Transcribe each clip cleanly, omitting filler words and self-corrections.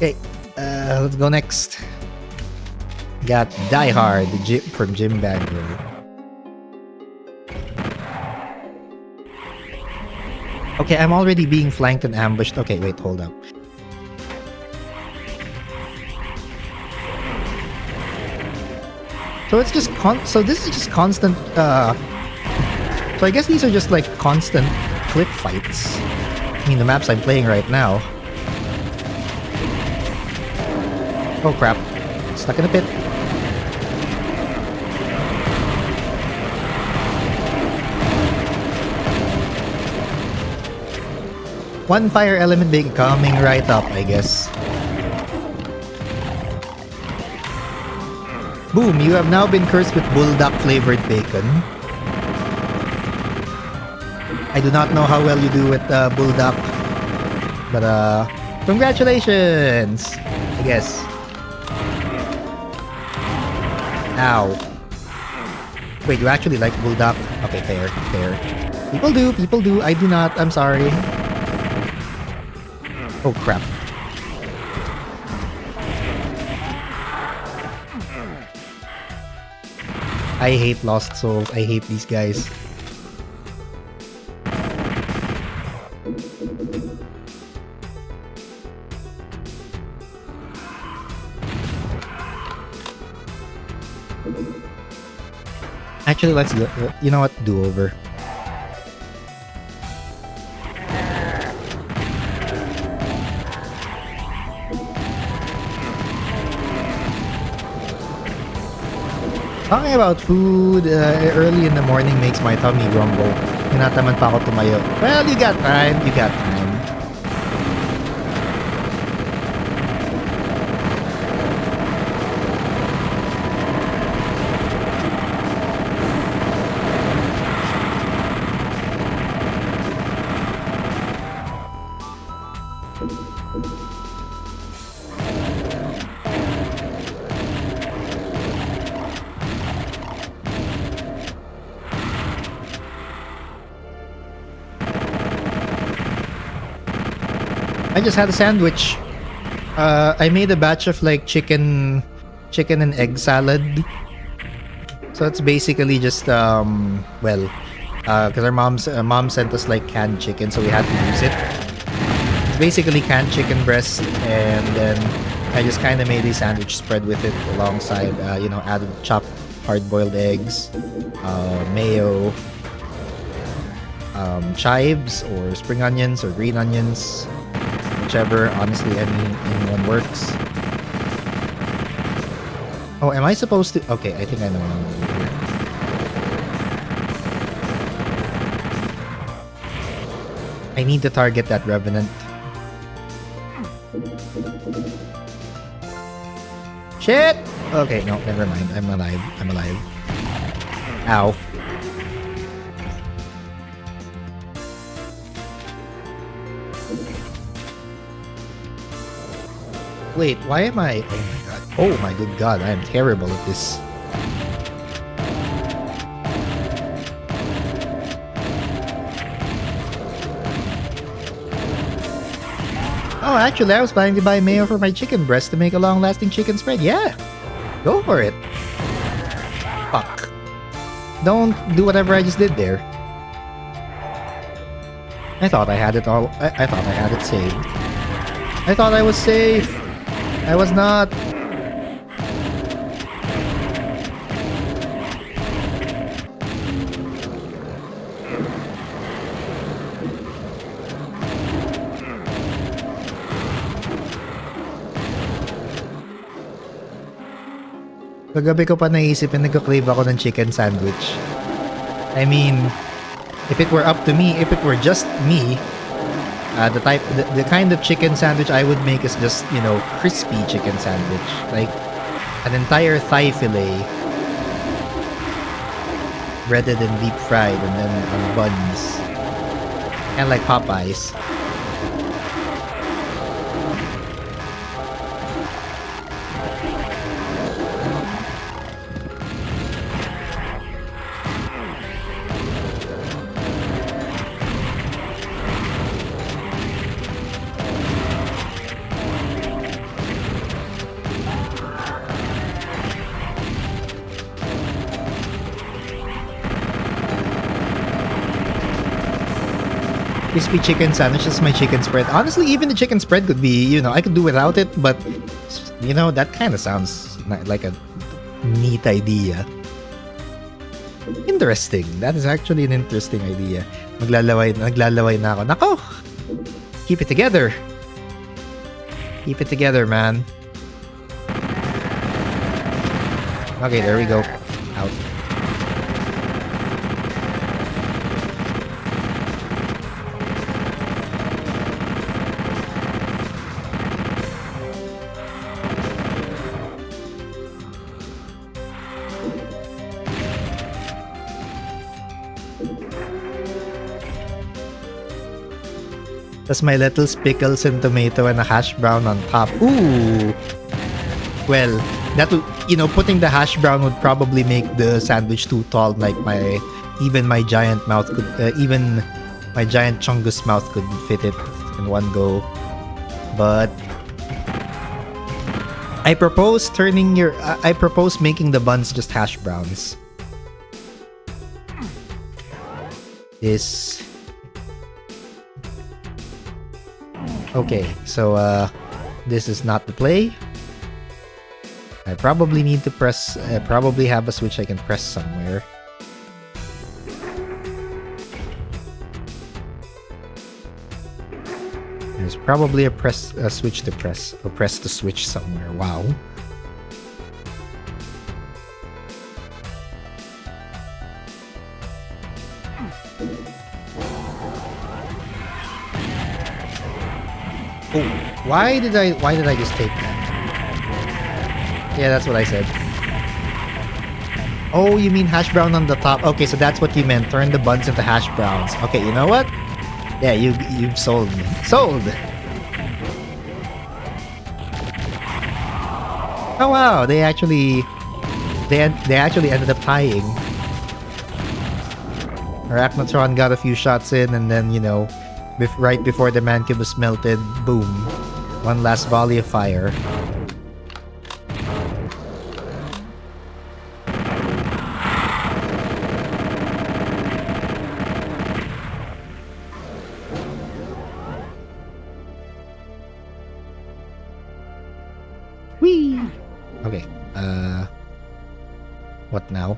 Okay, let's go next. Got Die Hard from Jim Banger. Okay, I'm already being flanked and ambushed. Okay, wait, hold up. So it's just so this is just constant so I guess these are just like constant cliff fights. I mean, the maps I'm playing right now. Oh crap. Stuck in a pit. One fire element coming right up, I guess. Boom, you have now been cursed with bulldog flavored bacon. I do not know how well you do with bulldog, but congratulations, I guess. Ow. Wait, you actually like bulldog? Okay, fair, fair. People do, I do not, I'm sorry. Oh crap. I hate Lost Souls. I hate these guys. Actually, let's go. You know what? Do over. Talking about food early in the morning makes my tummy rumble. Tinataman pa ako tumayo. Well, you got time. You got time. I just had a sandwich. I made a batch of like chicken and egg salad. So it's basically just well, because our mom sent us like canned chicken, so we had to use it. It's basically canned chicken breast, and then I just kind of made a sandwich spread with it alongside, you know, added chopped hard-boiled eggs, mayo, chives or spring onions or green onions. Whichever, honestly, anyone works. Oh, am I supposed to? Okay, I think I know what I'm doing here. I need to target that revenant. Shit! Okay, no, never mind. I'm alive. I'm alive. Ow. Wait, why am I... Oh my god. Oh my good god, I am terrible at this. Oh, actually, I was planning to buy mayo for my chicken breast to make a long-lasting chicken spread. Yeah! Go for it. Fuck. Don't do whatever I just did there. I thought I had it all... I thought I had it saved. I thought I was safe. I was not. Kagabi ko pa naisip na nagka-crave ako ng chicken sandwich. I mean, if it were up to me, if it were just me, the kind of chicken sandwich I would make is just, you know, crispy chicken sandwich. Like an entire thigh fillet breaded and deep fried and then on buns. And like Popeyes. Crispy chicken sandwich is my chicken spread. Honestly, even the chicken spread could be, I could do without it, but, that kind of sounds like a neat idea. Interesting. That is actually an interesting idea. Naglalaway na ako. Nako! Keep it together. Keep it together, man. Okay, there we go. Out. Tapos my lettuce, pickles, and tomato and a hash brown on top. Ooh! Well, that would, putting the hash brown would probably make the sandwich too tall. Like even my giant mouth could, even my giant chungus mouth could fit it in one go. But I propose making the buns just hash browns. Okay, so this is not the play. I probably need to press, probably have a switch I can press somewhere. There's probably a switch to press, or press the switch somewhere. Wow. Oh, why did I just take that? Yeah, that's what I said. Oh, you mean hash brown on the top? Okay, so that's what you meant. Turn the buns into hash browns. Okay, you know what? Yeah, you've sold me. Sold! Oh wow, they actually ended up tying. Arachnotron got a few shots in, and then, right before the Mancubus melted, boom. One last volley of fire. Whee! Okay, what now?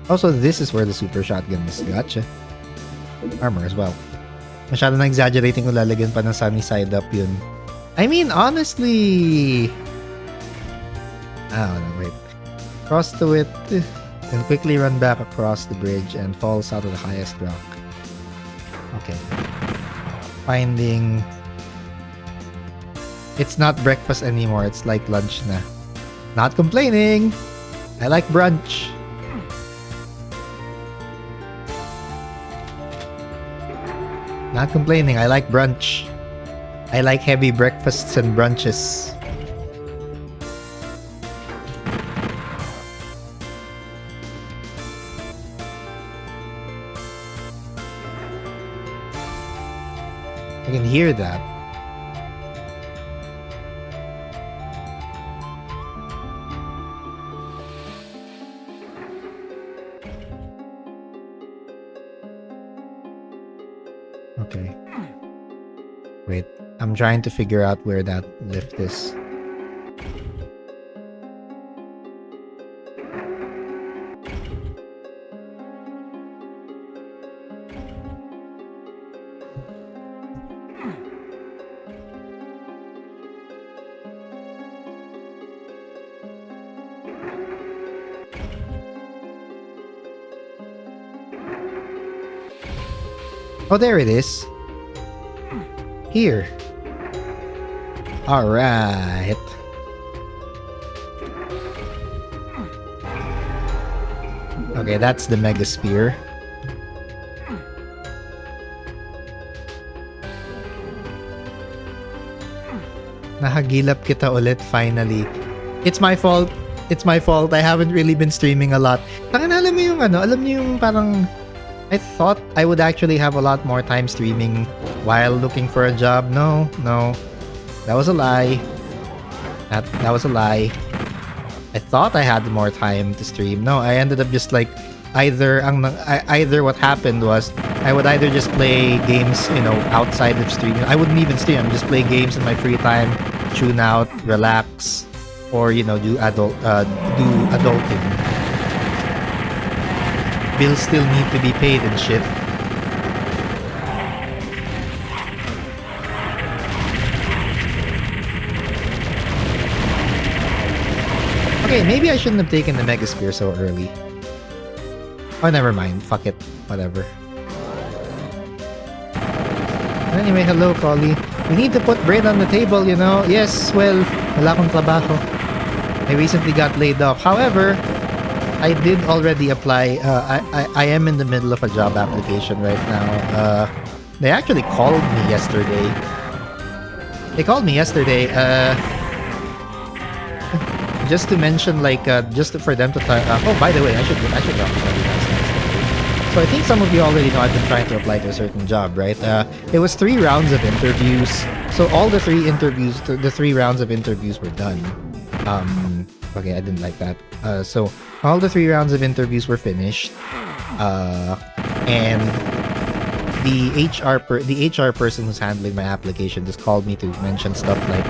Also, this is where the super shotgun is. Gotcha. Armor as well. Masyado na exaggerating kung lalagyan pa ng sunny side up yun. I mean, honestly... I don't know, wait. Cross the width, then quickly run back across the bridge and falls out of the highest rock. Okay. Finding... It's not breakfast anymore, it's like lunch na. Not complaining! I like brunch. Not complaining, I like brunch. I like heavy breakfasts and brunches. I can hear that. Okay. Wait, I'm trying to figure out where that lift is. Oh, there it is. Here. Alright. Okay, that's the Mega Sphere. Nahagilap kita ulit finally. It's my fault. It's my fault. I haven't really been streaming a lot. Alam mo yung alam niyo yung parang I thought I would actually have a lot more time streaming while looking for a job. No. That was a lie. That was a lie. I thought I had more time to stream. No, I ended up just like either what happened was I would either just play games, outside of streaming. I wouldn't even stream. Just play games in my free time, tune out, relax, or do adulting. Bills still need to be paid and shit. Okay, maybe I shouldn't have taken the Megasphere so early. Oh, never mind. Fuck it. Whatever. Anyway, hello, Collie. We need to put bread on the table, Yes, well, wala akong trabaho. I recently got laid off. However, I did already apply. I am in the middle of a job application right now. They actually called me yesterday. Just to mention, just for them to oh, by the way, I should talk about that. So I think some of you already know I've been trying to apply to a certain job, right? It was 3 rounds of interviews. So all the 3 rounds of interviews were done. Okay, I didn't like that. So all the 3 rounds of interviews were finished. And the HR person who's handling my application just called me to mention stuff like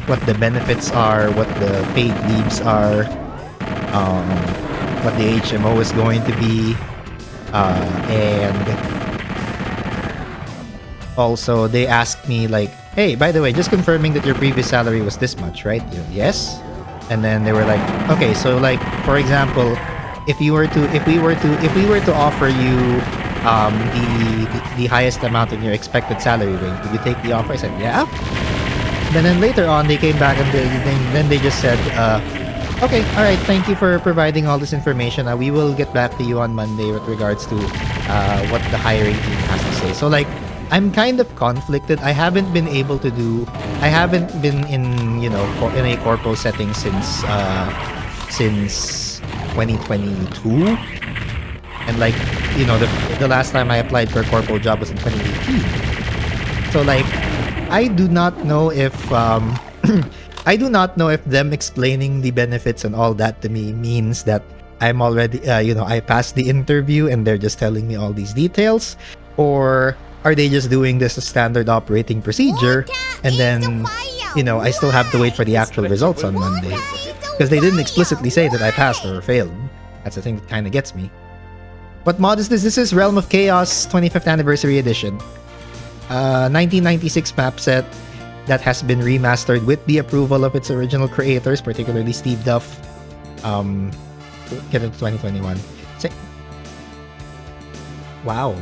what the benefits are, what the paid leaves are, what the HMO is going to be, and also they asked me like, hey, by the way, just confirming that your previous salary was this much, right? Yes. And then they were like, okay, so like for example, if we were to offer you the highest amount in your expected salary range, would you take the offer? I said, yeah. Then later on, they came back and then they just said, okay, all right, thank you for providing all this information. We will get back to you on Monday with regards to what the hiring team has to say. So like, I'm kind of conflicted. I haven't been in in a corpo setting since 2022, and like the last time I applied for a corpo job was in 2018. So like, I do not know if them explaining the benefits and all that to me means that I'm already I passed the interview and they're just telling me all these details, or are they just doing this as standard operating procedure and then I still have to wait for the actual results on Monday, because they didn't explicitly say that I passed or failed. That's the thing that kind of gets me. What mod is this? This is Realm of Chaos 25th Anniversary Edition. 1996 map set that has been remastered with the approval of its original creators, particularly Steve Duff. Get into 2021. Wow.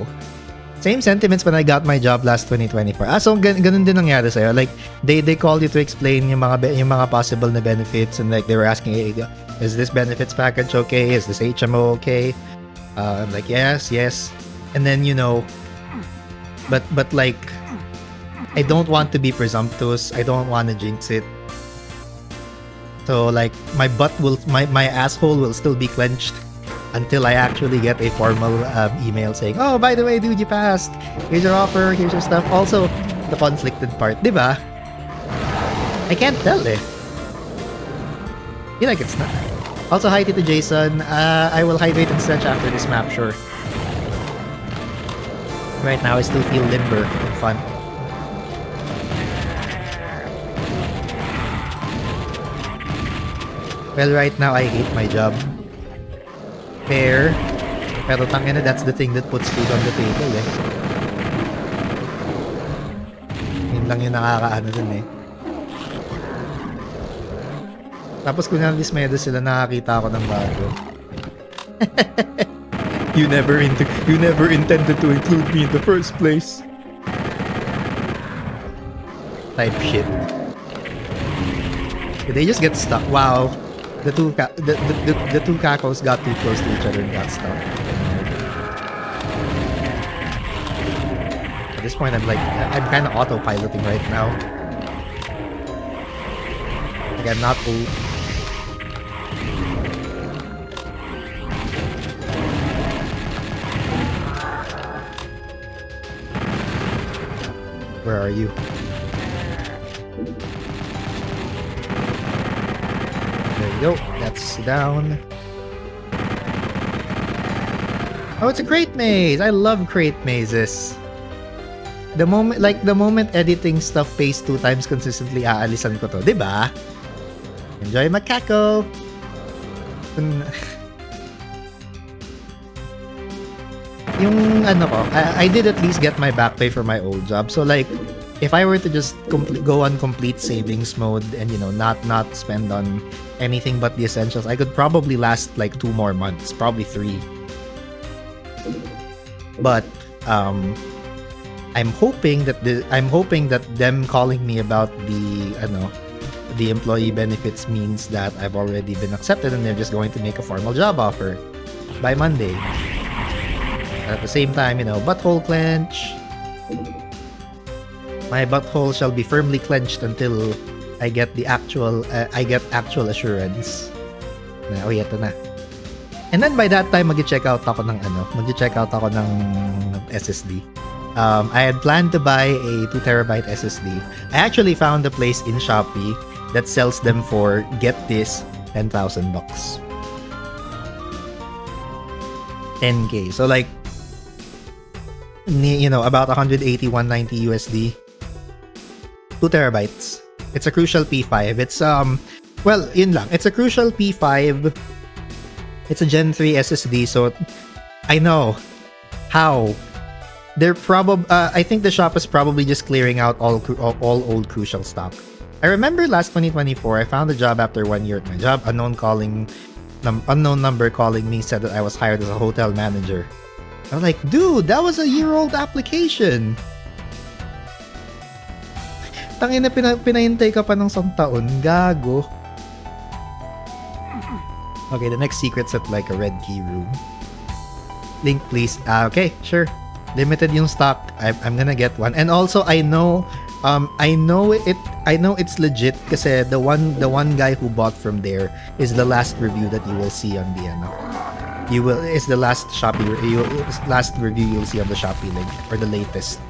Same sentiments when I got my job last 2024. So ganun din nangyari sa'yo. Like, they called you to explain yung mga possible na benefits, and like they were asking, hey, is this benefits package okay? Is this HMO okay? I'm like, yes. And then but like, I don't want to be presumptuous. I don't want to jinx it. So like, my asshole will still be clenched until I actually get a formal email saying, oh, by the way, dude, you passed. Here's your offer. Here's your stuff. Also, the conflicted part, diba? I can't tell eh. Feel like it's not. Also, hi to Jason. I will hydrate and stretch after this map, sure. Right now, I still feel limber and fun. Well, right now, I hate my job. Fair. Pero tangina, that's the thing that puts food on the table eh. Yun lang yung nakakaano dun eh. Tapos kung nang-dismedo sila, nakakita ako ng bago. You never intended to include me in the first place. Type shit. Did they just get stuck? Wow. The two cacos got too close to each other and got stuck. At this point, I'm kind of autopiloting right now. Like I'm not old. Where are you? There you go. That's down. Oh, it's a crate maze. I love crate mazes. The moment editing stuff pays 2 times consistently, aalisan ko to, diba? Enjoy macaco. Yung ano ko, I did at least get my back pay for my old job. So like, if I were to just go on complete savings mode and, you know, not spend on anything but the essentials, I could probably last like 2 more months, probably 3. But I'm hoping that them calling me about the employee benefits means that I've already been accepted and they're just going to make a formal job offer by Monday. At the same time, you know, butthole clench. My butthole shall be firmly clenched until I get actual assurance. Na, oh, ito na. And then by that time, mag-check out ako ng SSD. I had planned to buy a 2TB SSD. I actually found a place in Shopee that sells them for, get this, $10,000. 10K. So like, you know, about 180, 190 USD. 2TB. It's a Crucial P5. It's well, yun lang. It's a Crucial P5. It's a Gen 3 SSD, so I know how they're probably. I think the shop is probably just clearing out all old Crucial stock. I remember last 2024, I found a job after 1 year at my job. Unknown number calling me, said that I was hired as a hotel manager. I was like, dude, that was a year-old application. Tangina, pinahintay ka pa ng 1 taon. Gago. Okay, the next secret's at like a red key room. Link, please. Okay, sure. Limited yung stock. I'm gonna get one. And also, I know it's legit kasi the one guy who bought from there is the last review that you will see on the is the last last review you'll see on the Shopee link, or the latest.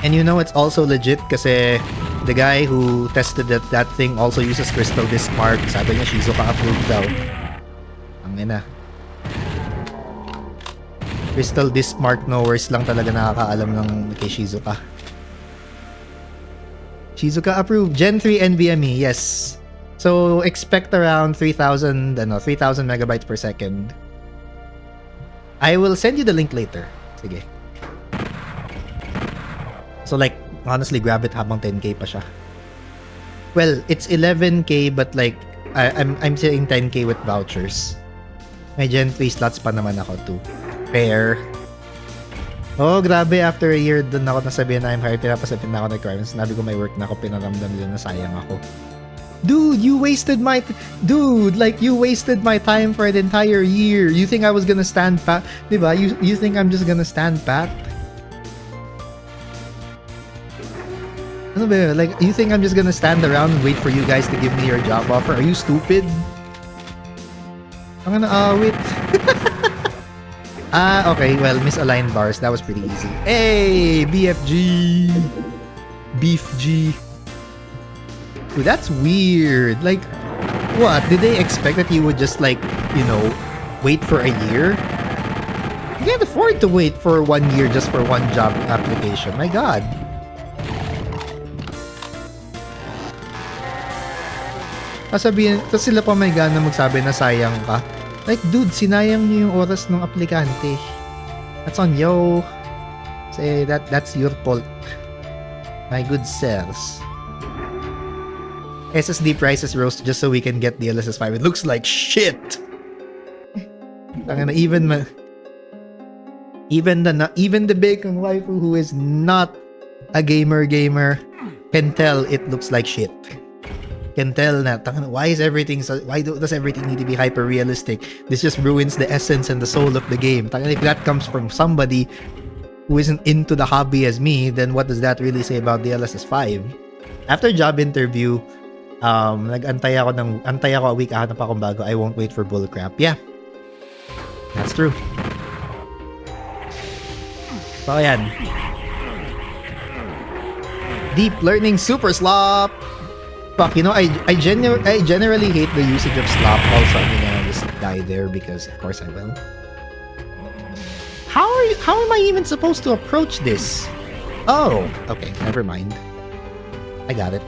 And you know it's also legit kasi the guy who tested that thing also uses Crystal Disk Mark. Sabi niya Shizuka approved daw. Ang ina. Crystal Disk Mark knowers lang talaga nakakaalam ng kay Shizuka. Shizuka approved. Gen 3 NVMe, yes. So expect around 3,000 megabytes per second. I will send you the link later. Sige. So like, honestly, grab it habang 10K pa siya. Well, it's 11K but like, I'm saying 10K with vouchers. May Gen 3 slots pa naman ako too. Pair. Oh, grabe. After a year, dun ako nasabihan na I'm hired. Pinapasapin na ako ng requirements. Sinabi ko may work na ako. Pinaramdam nila na sayang ako. Dude, you wasted my time for an entire year. You think I was gonna stand pat? Diba? You think I'm just gonna stand pat? Ano ba? Like, you think I'm just gonna stand around and wait for you guys to give me your job offer? Are you stupid? I'm gonna wait. Okay. Well, misaligned bars. That was pretty easy. Hey, BFG. Beef G. Dude, that's weird. Like, what? Did they expect that you would just, like, you know, wait for a year? You can't afford to wait for 1 year just for one job application. My God. Sasabihin, tapos sila pa may gana magsabi na sayang ka. Like, dude, sinayang niyo yung oras ng aplikante. That's on you. Say, that's your fault. My good sirs. SSD prices rose just so we can get the LSS5. It looks like shit. Even the bacon waifu who is not a gamer can tell it looks like shit. Can tell na why does everything need to be hyper realistic? This just ruins the essence and the soul of the game. If that comes from somebody who isn't into the hobby as me, then what does that really say about the LSS5? After job interview, antay ako a week, hanap akong bago. I won't wait for bullcrap. Yeah. That's true. So, ayan. Deep learning super slop. Fuck, you know, I generally hate the usage of slop. Also, I'm gonna just die there because, of course, I will. How am I even supposed to approach this? Oh, okay, never mind. I got it.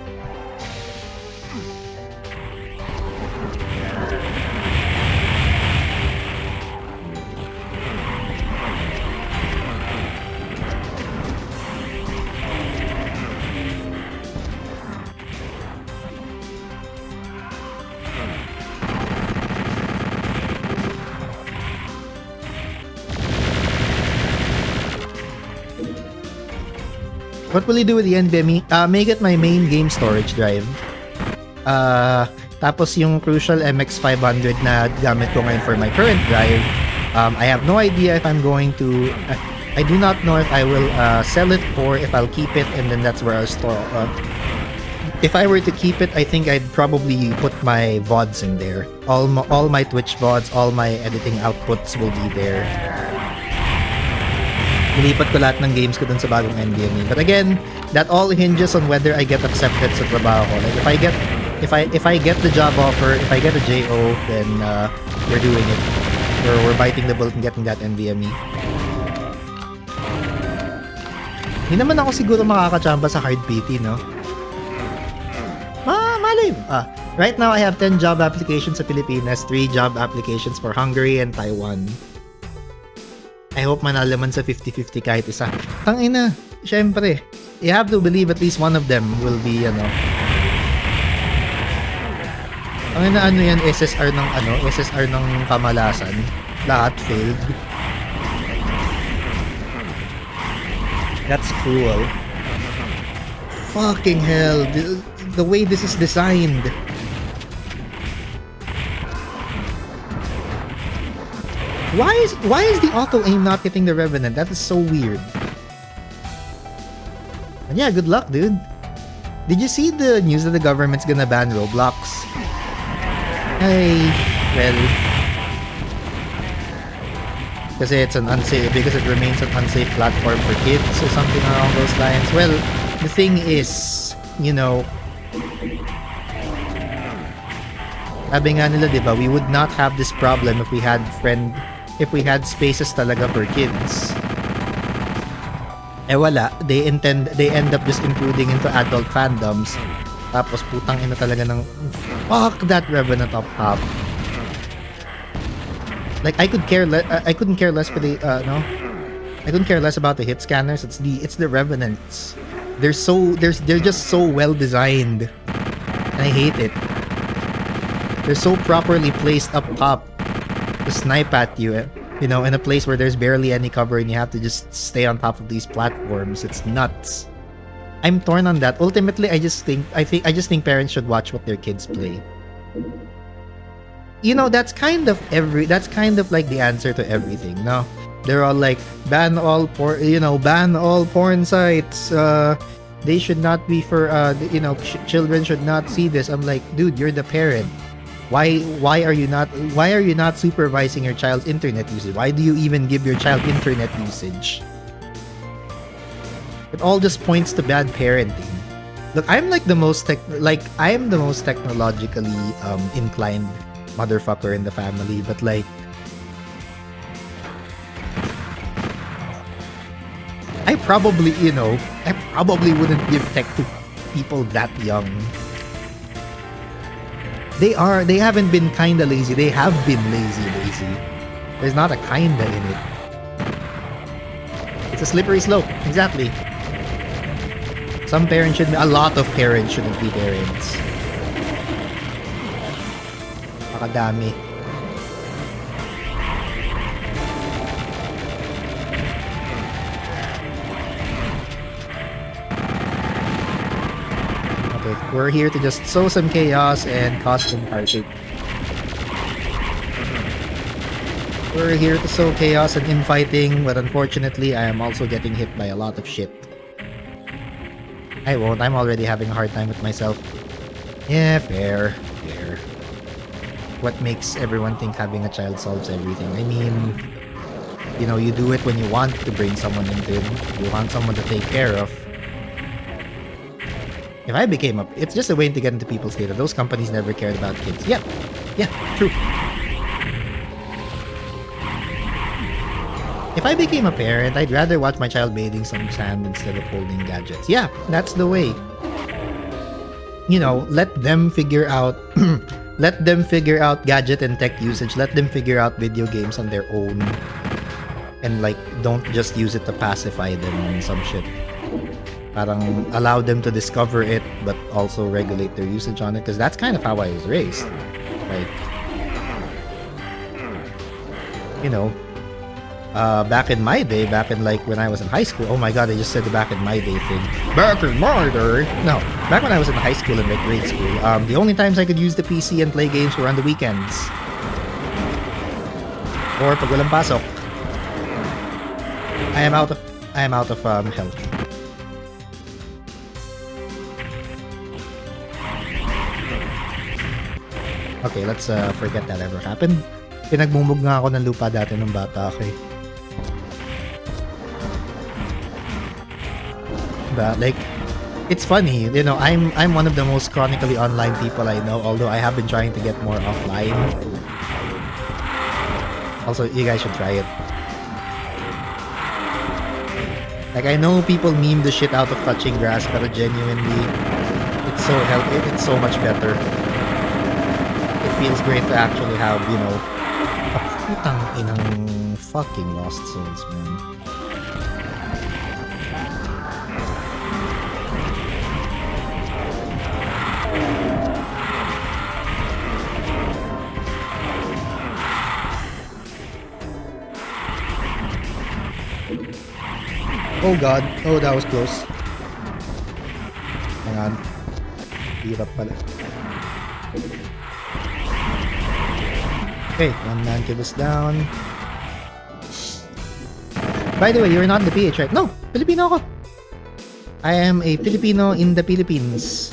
What will you do with the NVMe? Make it my main game storage drive. Tapos yung crucial MX500 na gamit ko ngayon for my current drive, I have no idea if I'm going to... I do not know if I will sell it or if I'll keep it and then that's where I'll store. If I were to keep it, I think I'd probably put my VODs in there. All my Twitch VODs, all my editing outputs will be there. Nilipat ko lahat ng games ko dun sa bagong NVMe. But again, that all hinges on whether I get accepted sa trabaho ko. Like if I get the job offer, if I get a JO, then we're doing it. We're biting the bullet and getting that NVMe. Hindi naman ako siguro makakachamba sa hard PT, no? Malay. Right now I have 10 job applications sa Pilipinas, 3 job applications for Hungary and Taiwan. I hope manalaman sa 50-50 kahit isa. Tangina, syempre, you have to believe at least one of them will be, Tangina, yan, SSR ng kamalasan. Lahat failed. That's cruel. Fucking hell, the way this is designed. Why is the auto aim not hitting the Revenant? That is so weird. And yeah, good luck, dude. Did you see the news that the government's gonna ban Roblox? Hey, well, because it remains an unsafe platform for kids or something along those lines. Well, the thing is, sabi nga nila, diba, we would not have this problem if we had spaces talaga for kids. Eh wala, they end up just intruding into adult fandoms. Tapos putang ina talaga ng fuck that Revenant up top. Like I couldn't care less for the I couldn't care less about the hit scanners. It's the Revenants. They're just so well designed. And I hate it. They're so properly placed up top to snipe at you, in a place where there's barely any cover and you have to just stay on top of these platforms. It's nuts. I'm torn on that. Ultimately, I just think parents should watch what their kids play. That's kind of like the answer to everything. No, they're all like ban all porn sites. They should not be for children should not see this. I'm like, dude, you're the parent. Why are you not supervising your child's internet usage? Why do you even give your child internet usage? It all just points to bad parenting. Look, I am the most technologically inclined motherfucker in the family, but like I probably wouldn't give tech to people that young. They haven't been kinda lazy. They have been lazy. There's not a kinda in it. It's a slippery slope. Exactly. A lot of parents shouldn't be parents. Makadami. We're here to just sow some chaos and cause some heartache. We're here to sow chaos and infighting, but unfortunately, I am also getting hit by a lot of shit. I won't. I'm already having a hard time with myself. Yeah, fair. Fair. What makes everyone think having a child solves everything? I mean, you know, you do it when you want to bring someone into it. You want someone to take care of. If I became a... It's just a way to get into people's data. Those companies never cared about kids. Yeah. Yeah, true. If I became a parent, I'd rather watch my child bathing some sand instead of holding gadgets. Yeah, that's the way. You know, let them figure out... let them figure out gadget and tech usage. Let them figure out video games on their own. And like, don't just use it to pacify them and some shit. Parang allow them to discover it, but also regulate their usage on it. Because that's kind of how I was raised. Like, you know, back in my day, back in like when I was in high school. Oh my god, I just said the back in my day thing. Back in my day. No, back when I was in high school and like grade school, the only times I could use the PC and play games were on the weekends. Or pag walang pasok. I am out of health. Okay, let's forget that ever happened. Pinagmumug nga ako ng lupa dati nung bata ako eh. But like, it's funny, you know, I'm one of the most chronically online people I know, although I have been trying to get more offline. Also, you guys should try it. Like, I know people meme the shit out of touching grass, but genuinely, it's so healthy, it's so much better. It feels great to actually have, you know, putang inang fucking lost souls, man. Oh god, oh that was close. Hang on. Hirap pala. Okay, one man kid is down. By the way, you're not the PH, right? No, Filipino ako. I am a Filipino in the Philippines.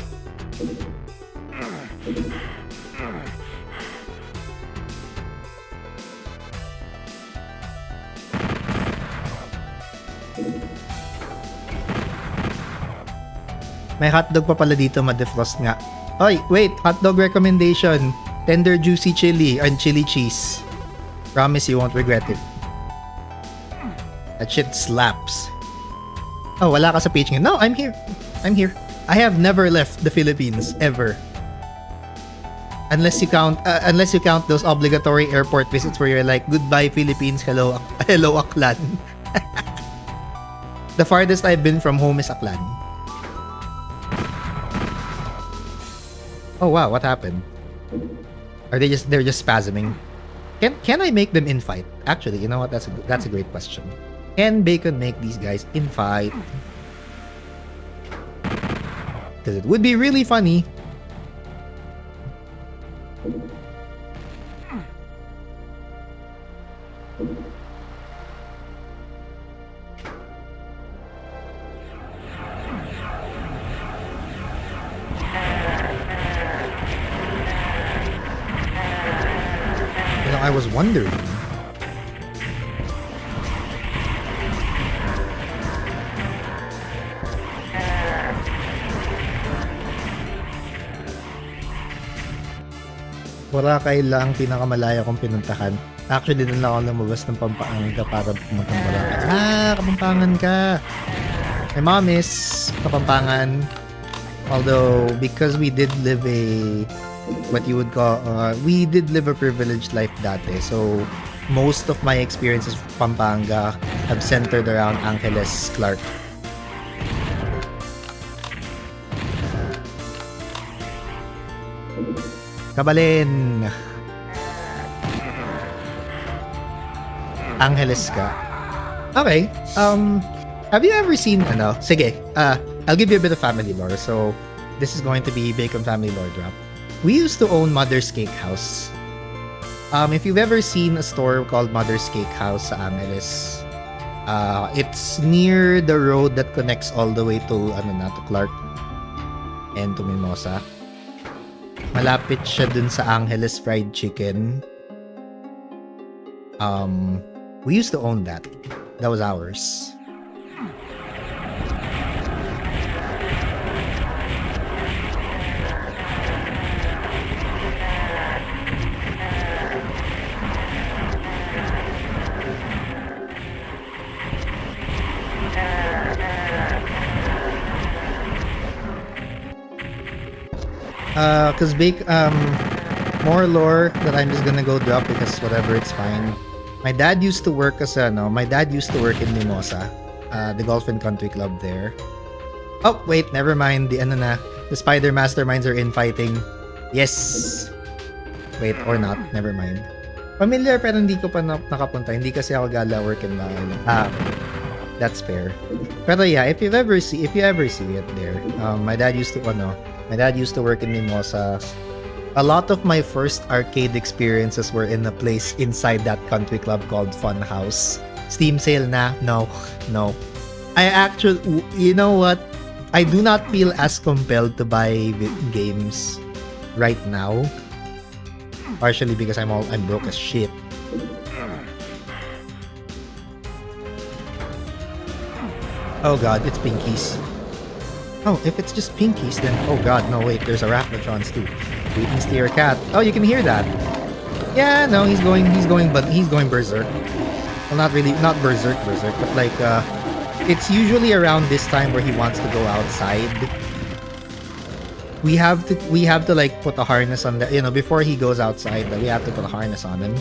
May hotdog pa pala dito, ma-defrost nga. Oy, wait, hotdog recommendation. Tender juicy chili and chili cheese. Promise you won't regret it. That shit slaps. Oh, wala ka sa page ngayon. No, I'm here. I'm here. I have never left the Philippines ever. Unless you count those obligatory airport visits where you're like, goodbye Philippines, hello Aklan. The farthest I've been from home is Aklan. Oh wow, what happened? They're just spasming. Can I make them infight? Actually, you know what? That's a great question. Can Bacon make these guys infight? Because it would be really funny. I was wondering. Boracay lang pinakamalaya kong pinuntahan. Actually, doon lang ako lumabas ng Pampanga para pumunta ng Boracay. Ah, Kapampangan ka! My mom is Kapampangan. Although, because we did live what you would call, we did live a privileged life dati. So, most of my experiences with Pampanga have centered around Angeles Clark. Kabalin! Angeles ka. Okay. Have you ever seen, sige, I'll give you a bit of family lore. So, this is going to be Bacon family lore drop. We used to own Mother's Cake House. If you've ever seen a store called Mother's Cake House sa Angeles, It's near the road that connects all the way to to Clark and to Mimosa. Malapit siya dun sa Angeles Fried Chicken. We used to own that. That was ours. Cause more lore that I'm just gonna go drop because whatever, it's fine. My dad used to work in Mimosa, the Golf and Country Club there. Oh wait, never mind. The Spider Masterminds are infighting. Yes. Wait, or not. Never mind. Familiar pero hindi ko pa nakapunta. Hindi kasi ako gala work in bahay. That's fair. Pero yeah, if you ever see it there, my dad used to work in Mimosa. A lot of my first arcade experiences were in a place inside that country club called Fun House. Steam sale na? No. I actually, you know what? I do not feel as compelled to buy games right now. Partially because I'm broke as shit. Oh god, it's Pinkies. Oh, if it's just Pinkies, then oh god, no wait, there's a Rapmatrons too. We can steer a cat. Oh, you can hear that. Yeah, no, he's going berserk. Well, not berserk, but like it's usually around this time where he wants to go outside. We have to like put a harness on the, before he goes outside, we have to put a harness on him.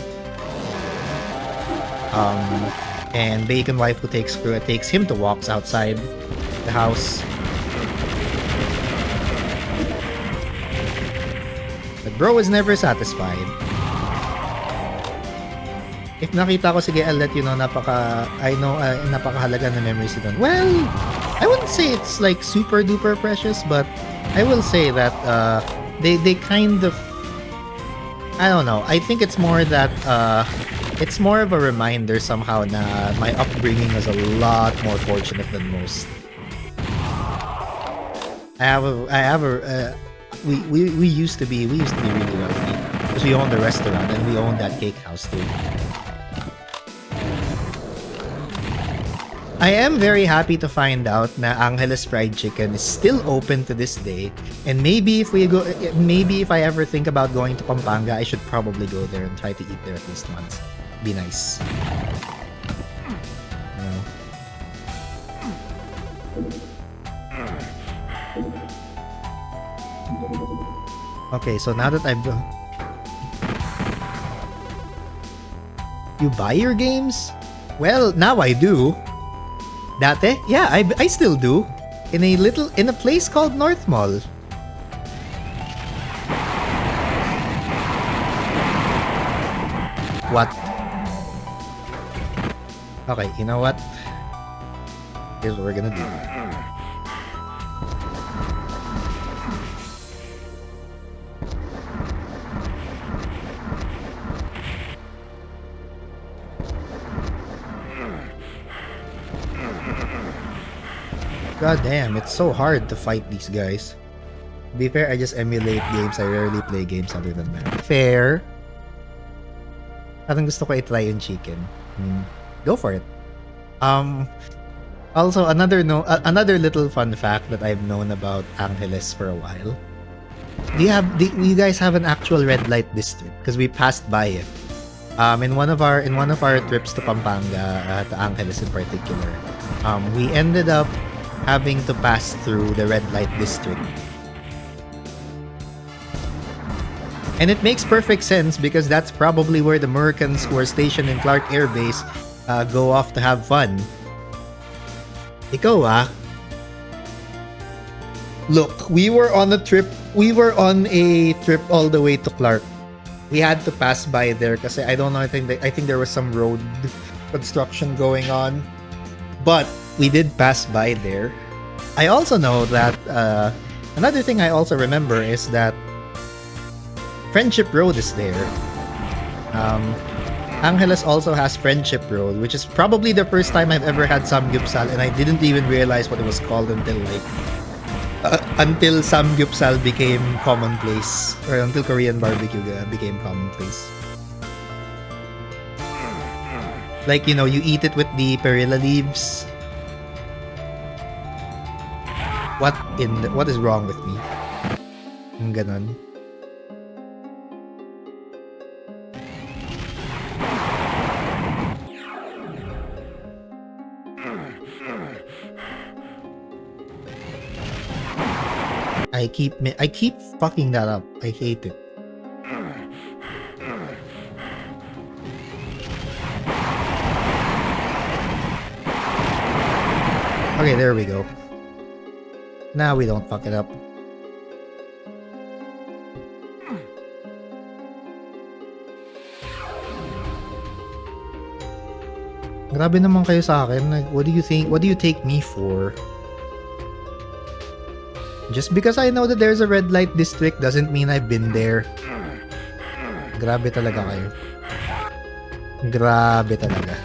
And Bacon Wife who takes him to walks outside the house. But bro is never satisfied. If nakita ko, sige, I'll let you know, napakahalaga na memories ito. Well, I wouldn't say it's like super duper precious, but I will say that they kind of, I don't know. I think it's more that it's more of a reminder somehow na my upbringing was a lot more fortunate than most. We used to be really wealthy because we owned the restaurant and we owned that cake house too. I am very happy to find out na Angeles Fried Chicken is still open to this day, and maybe if I ever think about going to Pampanga, I should probably go there and try to eat there at least once. Be nice. Okay, so now that you buy your games? Well, now I do. Dati? Yeah, I still do. In a place called North Mall. What? Okay, you know what? Here's what we're gonna do. God damn, it's so hard to fight these guys. To be fair, I just emulate games. I rarely play games other than that. Fair. Parang gusto ko i-try yung chicken. Go for it. Also, another little fun fact that I've known about Angeles for a while. Do you guys have an actual red light district? Because we passed by it. In one of our trips to Pampanga, to Angeles in particular, we ended up having to pass through the red light district. And it makes perfect sense because that's probably where the Americans who are stationed in Clark Air Base go off to have fun. Ikaw Look, we were on a trip all the way to Clark. We had to pass by there kasi I don't know, I think there was some road construction going on. But we did pass by there. I also know that another thing I also remember is that Friendship Road is there. Angeles also has Friendship Road, which is probably the first time I've ever had samgyeopsal, and I didn't even realize what it was called until samgyeopsal became commonplace, or until Korean barbecue became commonplace. Like, you know, you eat it with the perilla leaves. What is wrong with me? Yung ganon. I keep fucking that up. I hate it. Okay, there we go. Now we don't fuck it up. Grabe naman kayo sa akin. Like, what do you think? What do you take me for? Just because I know that there's a red light district doesn't mean I've been there. Grabe talaga kayo. Grabe talaga.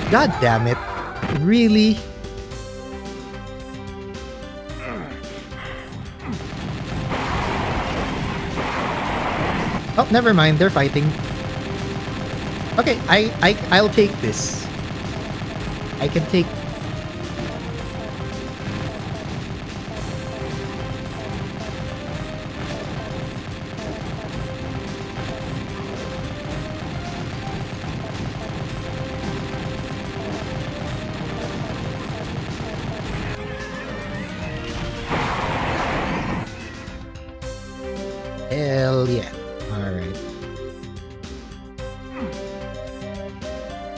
God damn it. Really? Oh, never mind. They're fighting. Okay, I'll take this. I can take... Hell yeah. Alright.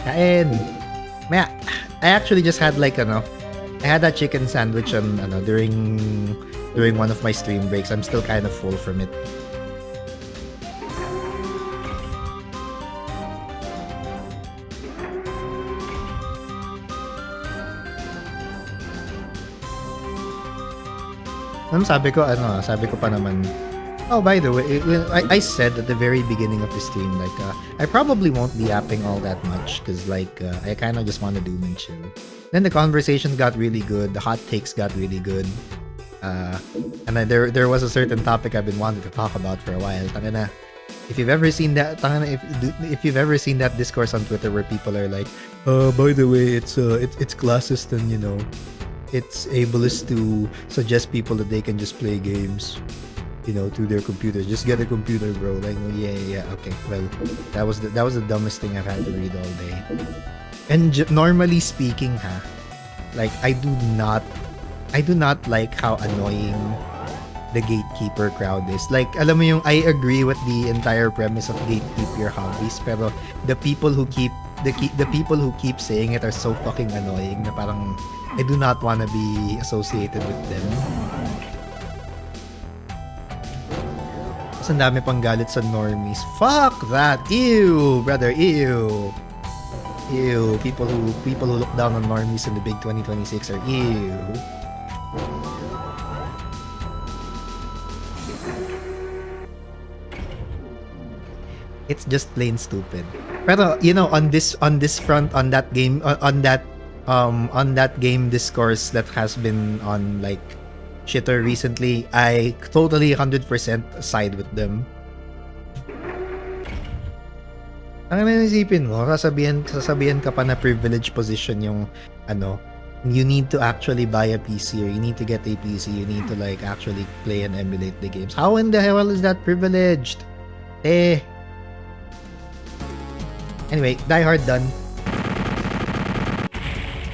Kain! Maya, I actually just had like, I had that chicken sandwich during one of my stream breaks. I'm still kind of full from it. Sabi ko pa naman, oh, by the way, I said at the very beginning of the stream, like, I probably won't be yapping all that much because, like, I kind of just want to doom and chill. Then the conversation got really good. The hot takes got really good. And then there was a certain topic I've been wanting to talk about for a while. Tangina, if you've ever seen that, if you've ever seen that discourse on Twitter where people are like, by the way, it's classist and, you know, it's ableist to suggest people that they can just play games, you know, through their computers. Just get a computer, bro. Like, yeah, okay. Well, that was the dumbest thing I've had to read all day. And normally speaking, like, I do not like how annoying the gatekeeper crowd is. Like, alam mo yung, I agree with the entire premise of gatekeep your hobbies, pero the people who keep saying it are so fucking annoying na parang I do not want to be associated with them. Mas ang dami pang galit sa normies. Fuck that! Ew, brother, ew. Ew, people who look down on normies in the big 2026 are ew. It's just plain stupid. Pero, you know, on this front, on that game discourse that has been on, like, shitter recently, I totally 100% side with them. Ang naisipin mo, sasabihan ka pa na privileged position yung, you need to actually buy a PC or you need to get a PC, you need to, like, actually play and emulate the games. How in the hell is that privileged? Anyway, Die Hard done.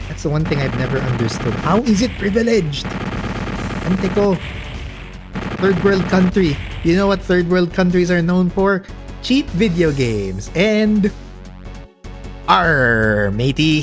That's the one thing I've never understood. How is it privileged? Ante ko. Third world country. You know what third world countries are known for? Cheap video games. And... matey.